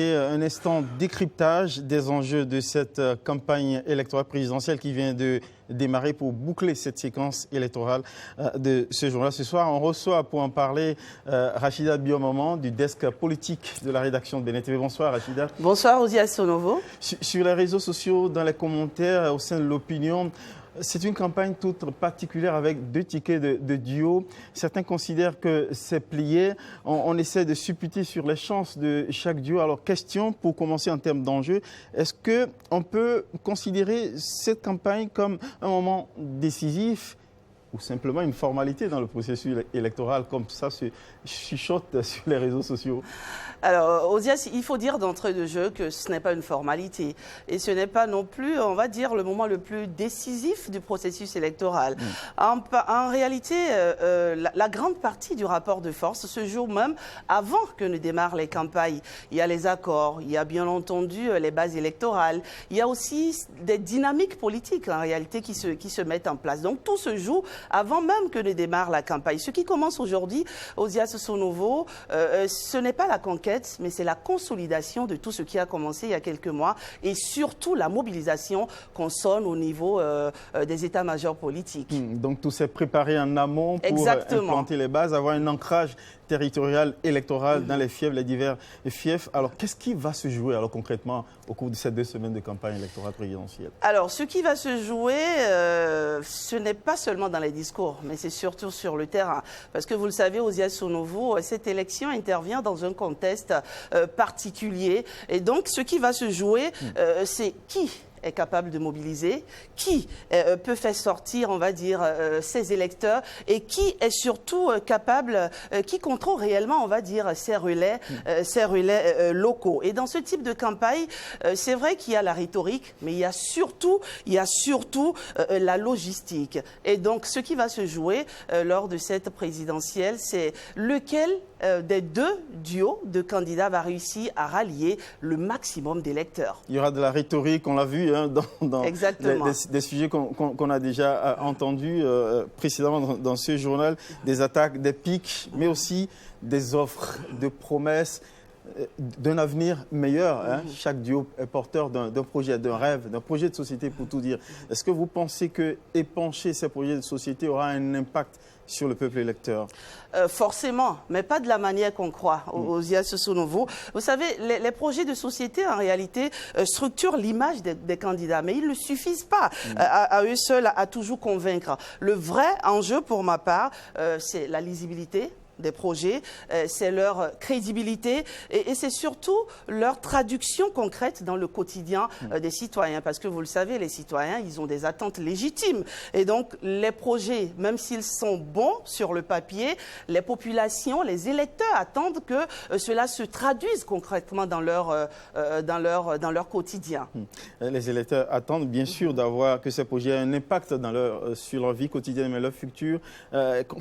Et un instant décryptage des enjeux de cette campagne électorale présidentielle qui vient de démarrer pour boucler cette séquence électorale de ce jour-là. Ce soir, on reçoit pour en parler Rachida Biomaman du desk politique de la rédaction de BNN TV. Bonsoir Rachida. Bonsoir Ozias Sonovo. Sur les réseaux sociaux, dans les commentaires, au sein de l'opinion, c'est une campagne toute particulière avec 2 tickets de duo. Certains considèrent que c'est plié. On essaie de supputer sur les chances de chaque duo. Alors, question pour commencer en termes d'enjeux. Est-ce qu'on peut considérer cette campagne comme un moment décisif ou simplement une formalité dans le processus électoral, comme ça se chuchote sur les réseaux sociaux? Alors, Ozias, il faut dire d'entrée de jeu que ce n'est pas une formalité. Et ce n'est pas non plus, on va dire, le moment le plus décisif du processus électoral. En réalité, la grande partie du rapport de force se joue même avant que ne démarrent les campagnes. Il y a les accords, il y a bien entendu les bases électorales. Il y a aussi des dynamiques politiques, en réalité, qui se mettent en place. Donc, tout se joue avant même que ne démarre la campagne. Ce qui commence aujourd'hui, Ozias Sonovo, ce n'est pas la conquête, mais c'est la consolidation de tout ce qui a commencé il y a quelques mois et surtout la mobilisation qu'on sonne au niveau des états-majors politiques. Donc tout s'est préparé en amont pour implanter les bases, avoir un ancrage territorial électoral dans les fiefs, les divers fiefs. Alors qu'est-ce qui va se jouer alors concrètement au cours de ces 2 semaines de campagne électorale présidentielle? Alors ce qui va se jouer, ce n'est pas seulement dans les discours, mais c'est surtout sur le terrain. Parce que vous le savez, Ozias Sonovo, cette élection intervient dans un contexte particulier. Et donc ce qui va se jouer, c'est qui est capable de mobiliser, qui peut faire sortir, on va dire, ses électeurs et qui est surtout capable, qui contrôle réellement, on va dire, ses relais locaux. Et dans ce type de campagne, c'est vrai qu'il y a la rhétorique, mais il y a surtout la logistique. Et donc, ce qui va se jouer lors de cette présidentielle, c'est lequel des 2 duos de candidats va réussir à rallier le maximum d'électeurs. Il y aura de la rhétorique, on l'a vu dans des sujets qu'on a déjà entendus précédemment dans ce journal, des attaques, des pics, mais aussi des offres, de promesses d'un avenir meilleur. Chaque duo est porteur d'un projet, d'un rêve, d'un projet de société pour tout dire. Est-ce que vous pensez que épancher ces projets de société aura un impact sur le peuple électeur? Forcément, mais pas de la manière qu'on croit, Ozias Sonovo. Vous savez, les projets de société, en réalité, structurent l'image des candidats, mais ils ne suffisent pas à eux seuls à toujours convaincre. Le vrai enjeu, pour ma part, c'est la lisibilité des projets, c'est leur crédibilité et c'est surtout leur traduction concrète dans le quotidien des citoyens. Parce que vous le savez, les citoyens, ils ont des attentes légitimes. Et donc, les projets, même s'ils sont bons sur le papier, les populations, les électeurs attendent que cela se traduise concrètement dans leur quotidien. Les électeurs attendent bien sûr d'avoir que ces projets aient un impact sur leur vie quotidienne et leur futur.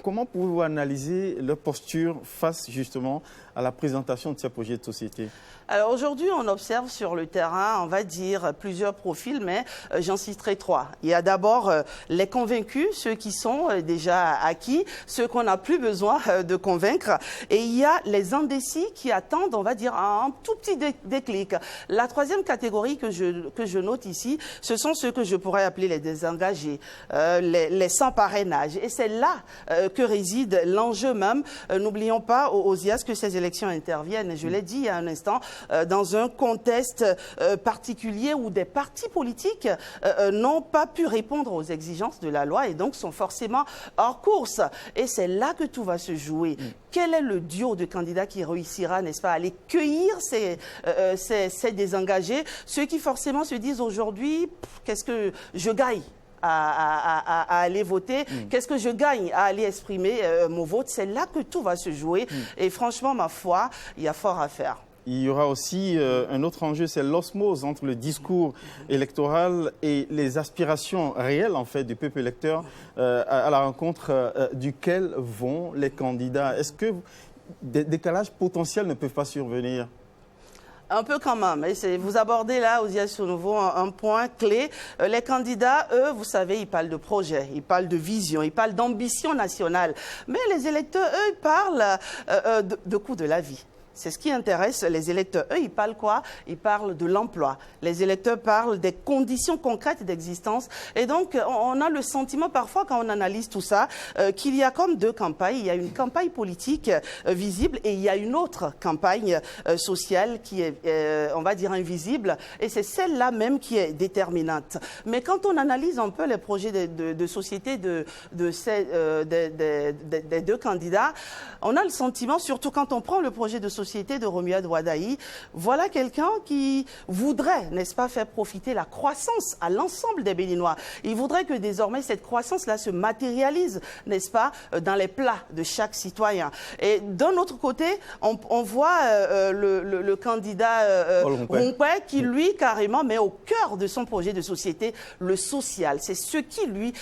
Comment pouvez-vous analyser leur posture face justement à la présentation de ces projets de société? Alors aujourd'hui, on observe sur le terrain, on va dire, plusieurs profils, mais j'en citerai 3. Il y a d'abord les convaincus, ceux qui sont déjà acquis, ceux qu'on n'a plus besoin de convaincre. Et il y a les indécis qui attendent, on va dire, un tout petit déclic. La 3e catégorie que je note ici, ce sont ceux que je pourrais appeler les désengagés, les sans parrainage. Et c'est là que réside l'enjeu même. N'oublions pas, Ozias, que ces élections interviennent, je l'ai dit il y a un instant, dans un contexte particulier où des partis politiques n'ont pas pu répondre aux exigences de la loi et donc sont forcément hors course. Et c'est là que tout va se jouer. Quel est le duo de candidats qui réussira, n'est-ce pas, à aller cueillir ces désengagés, ceux qui forcément se disent aujourd'hui, qu'est-ce que je gagne à aller voter, qu'est-ce que je gagne à aller exprimer mon vote? C'est là que tout va se jouer. Et franchement, ma foi, il y a fort à faire. Il y aura aussi un autre enjeu, c'est l'osmose entre le discours électoral et les aspirations réelles en fait du peuple électeur à la rencontre duquel vont les candidats. Est-ce que des décalages potentiels ne peuvent pas survenir? Un peu quand même. Vous abordez là, Ozias Sonovo, un point clé. Les candidats, eux, vous savez, ils parlent de projet, ils parlent de vision, ils parlent d'ambition nationale. Mais les électeurs, eux, ils parlent de coût de la vie. C'est ce qui intéresse les électeurs. Eux, ils parlent quoi? Ils parlent de l'emploi. Les électeurs parlent des conditions concrètes d'existence. Et donc, on a le sentiment parfois, quand on analyse tout ça, qu'il y a comme deux campagnes. Il y a une campagne politique visible et il y a une autre campagne sociale qui est, on va dire, invisible. Et c'est celle-là même qui est déterminante. Mais quand on analyse un peu les projets de société des deux candidats, on a le sentiment, surtout quand on prend le projet de société de Romuald Wadaï, voilà quelqu'un qui voudrait, n'est-ce pas, faire profiter la croissance à l'ensemble des Béninois. Il voudrait que désormais cette croissance-là se matérialise, n'est-ce pas, dans les plats de chaque citoyen. Et d'un autre côté, on voit le candidat Rompouet qui, lui, carrément met au cœur de son projet de société le social. C'est ce qui, lui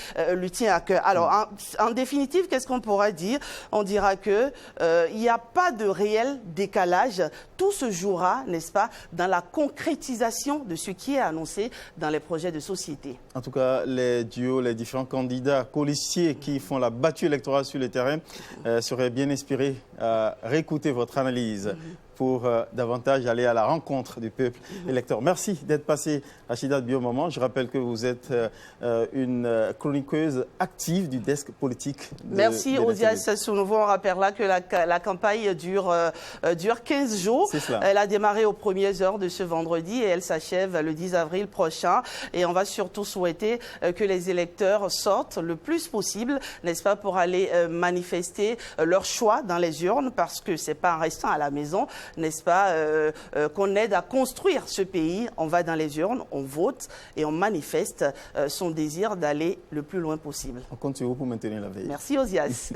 tient à cœur. Alors, en définitive, qu'est-ce qu'on pourra dire? On dira que il n'y a pas de réel décalage. Tout se jouera, n'est-ce pas, dans la concrétisation de ce qui est annoncé dans les projets de société. En tout cas, les duos, les différents candidats colistiers qui font la battue électorale sur le terrain seraient bien inspirés à réécouter votre analyse pour davantage aller à la rencontre du peuple électeur. Merci d'être passé à Chidat Bio-Moment. Je rappelle que vous êtes une chroniqueuse active du desk politique. Merci Osias Sounovo. On rappellera que la campagne dure 15 jours. Elle a démarré aux premières heures de ce vendredi et elle s'achève le 10 avril prochain. Et on va surtout souhaiter que les électeurs sortent le plus possible, n'est-ce pas, pour aller manifester leur choix dans les urnes, parce que c'est pas en restant à la maison, n'est-ce pas, qu'on aide à construire ce pays. On va dans les urnes, on vote et on manifeste son désir d'aller le plus loin possible. On compte sur vous pour maintenir la veille. Merci Osias.